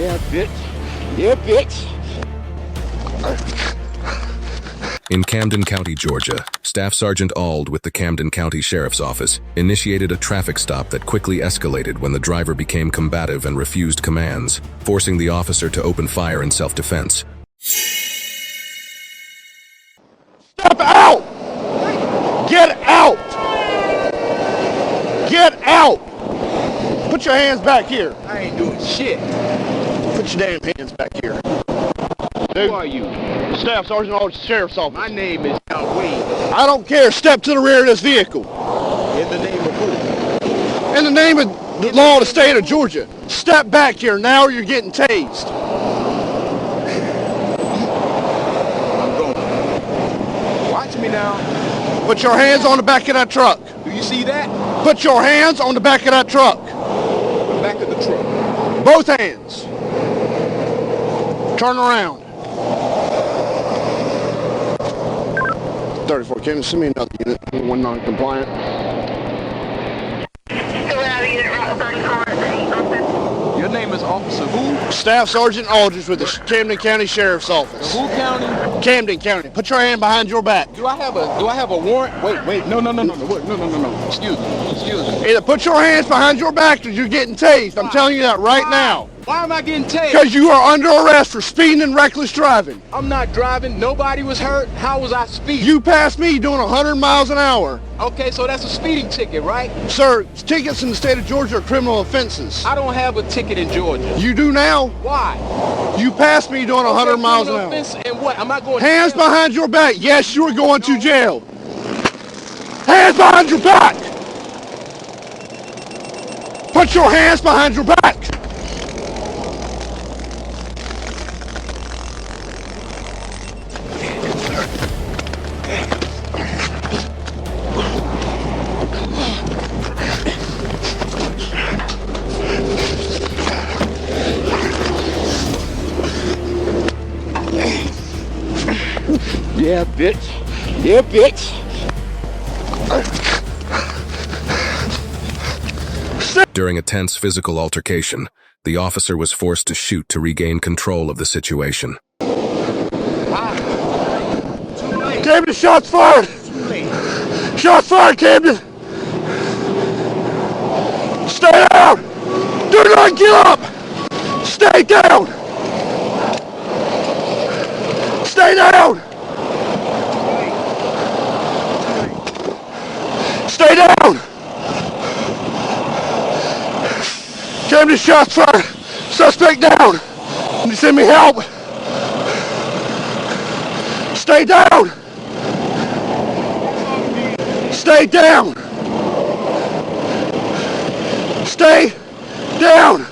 Yeah, bitch. Yeah, bitch. In Camden County, Georgia, Staff Sergeant Ald with the Camden County Sheriff's Office initiated a traffic stop that quickly escalated when the driver became combative and refused commands, forcing the officer to open fire in self-defense. Step out! Get out! Get out! Put your hands back here. I ain't doing shit. Put your damn hands back here. Who are you? Staff Sergeant Ald, Sheriff's Office. My name is Ald. I don't care. Step to the rear of this vehicle. In the name of who? In the name of the law of the state of Georgia. Step back here now or you're getting tased. I'm going. Watch me now. Put your hands on the back of that truck. Do you see that? Put your hands on the back of that truck. The back of the truck. Both hands. Turn around. 34, Camden, send me another unit. One non-compliant. Your name is Officer who? Staff Sergeant Aldridge with the Camden County Sheriff's Office. Who county? Camden County. Put your hand behind your back. Do I have a warrant? Wait. No. Excuse me. Either put your hands behind your back or you're getting tased. I'm telling you that right now. Why am I getting tased? Because you are under arrest for speeding and reckless driving. I'm not driving. Nobody was hurt. How was I speeding? You passed me doing 100 miles an hour. Okay, so that's a speeding ticket, right? Sir, tickets in the state of Georgia are criminal offenses. I don't have a ticket in Georgia. You do now? Why? You passed me doing 100 miles an hour. Offense, and what? Am I going Hands to jail? behind your back. Yes, you are going to jail. Hands behind your back. Put your hands behind your back. Yeah, bitch. Yeah, bitch. During a tense physical altercation, the officer was forced to shoot to regain control of the situation. Camden, shots fired. Shots fired, Camden. Stay down. Do not get up. Stay down. Stay down. Stay down. Camden, shots fired. Suspect down. Can you send me help? Stay down. Stay down. Stay down.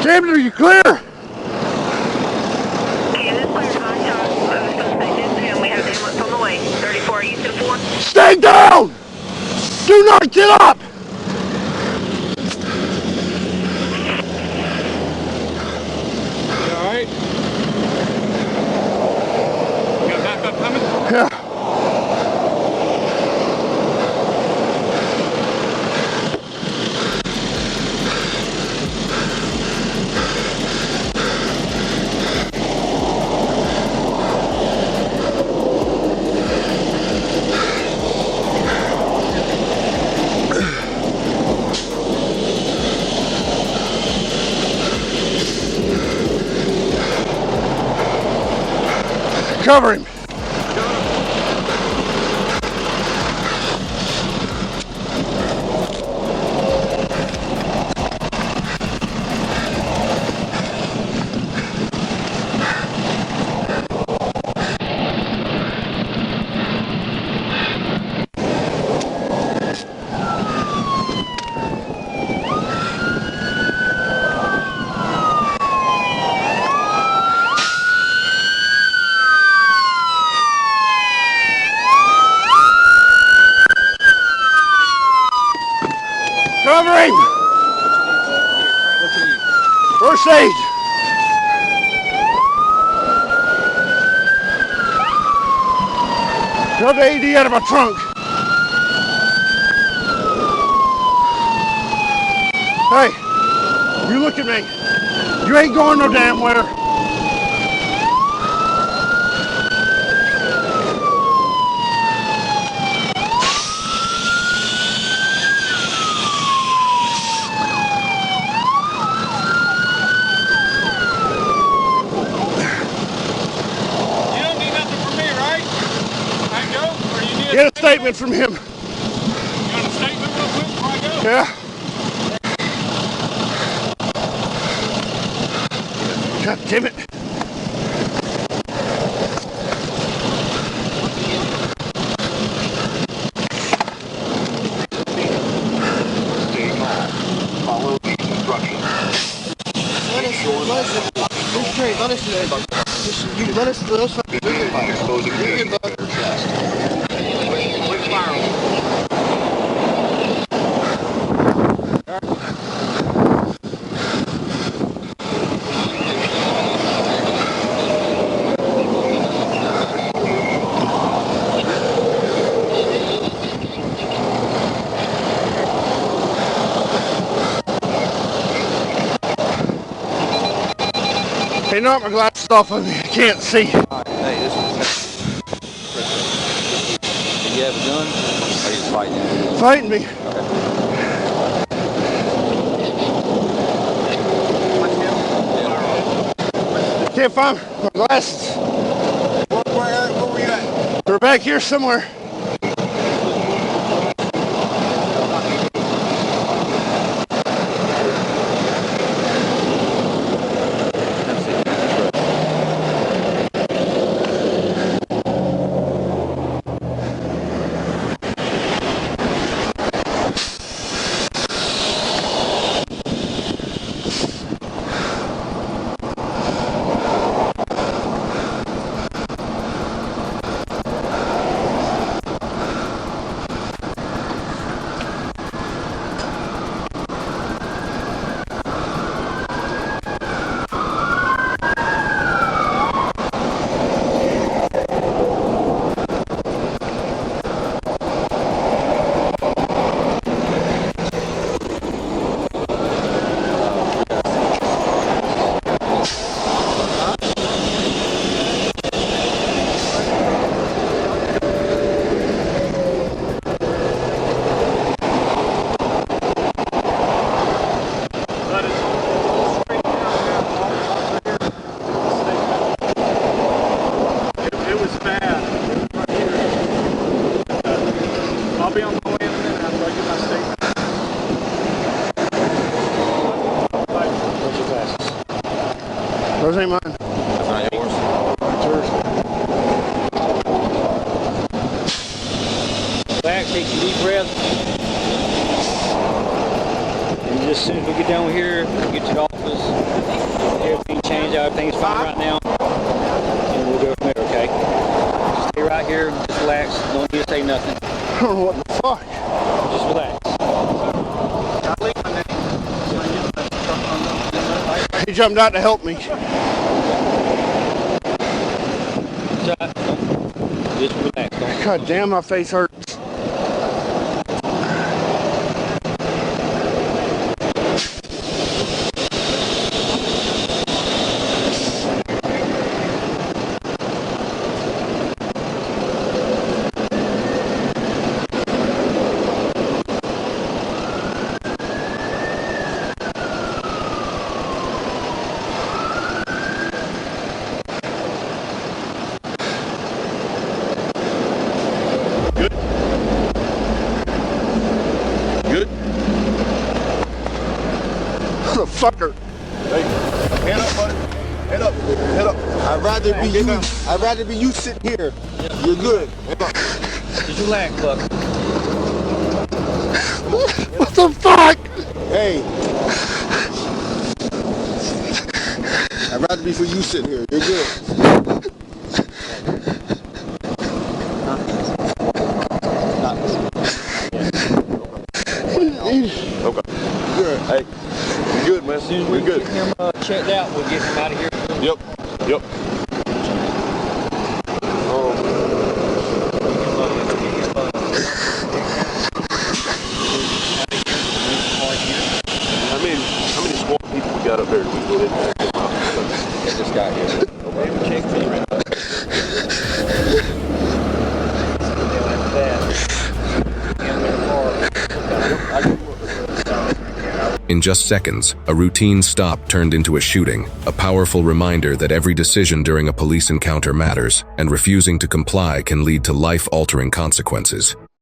Camden, are you clear? Stay down! Do not get up! You all right? You got backup coming? Yeah. Cover him. Cover him! First aid! Grab the AD out of my trunk. Hey, you look at me. You ain't going no damn where. Get a statement from him. You got a statement real quick before I go? Yeah. God damn it. Follow these instructions. Let us do those. Begin by exposing your chest. Quick fire. Hey, knock my glasses off of me. I can't see. Hey, this is. Do you have a gun? Or are you just fighting? Fighting me. Can't find my glasses. Where were you at? They're back here somewhere. Those ain't mine. That's not yours. It's yours. Back, take a deep breath. And just as soon as we get down here, we'll get to the office. Everything changed out, everything's fine right now. And we'll go from there, okay? Just stay right here, just relax. Don't need to say nothing. I don't know what the fuck. Just relax. He jumped out to help me. Just relax. Don't. God damn, my face hurts. Motherfucker. Hey, head up, buddy. Head up. Head up. I'd rather be you sitting here. You're good. Head up. Just relax, Buck. What the fuck? Hey. I'd rather be for you sitting here. You're good. Okay. Good. Hey, we good, man. As soon as we We're good. get him checked out, we'll get him out of here. Yep. Yep. got here. Check for you. In just seconds, a routine stop turned into a shooting, a powerful reminder that every decision during a police encounter matters, and refusing to comply can lead to life-altering consequences.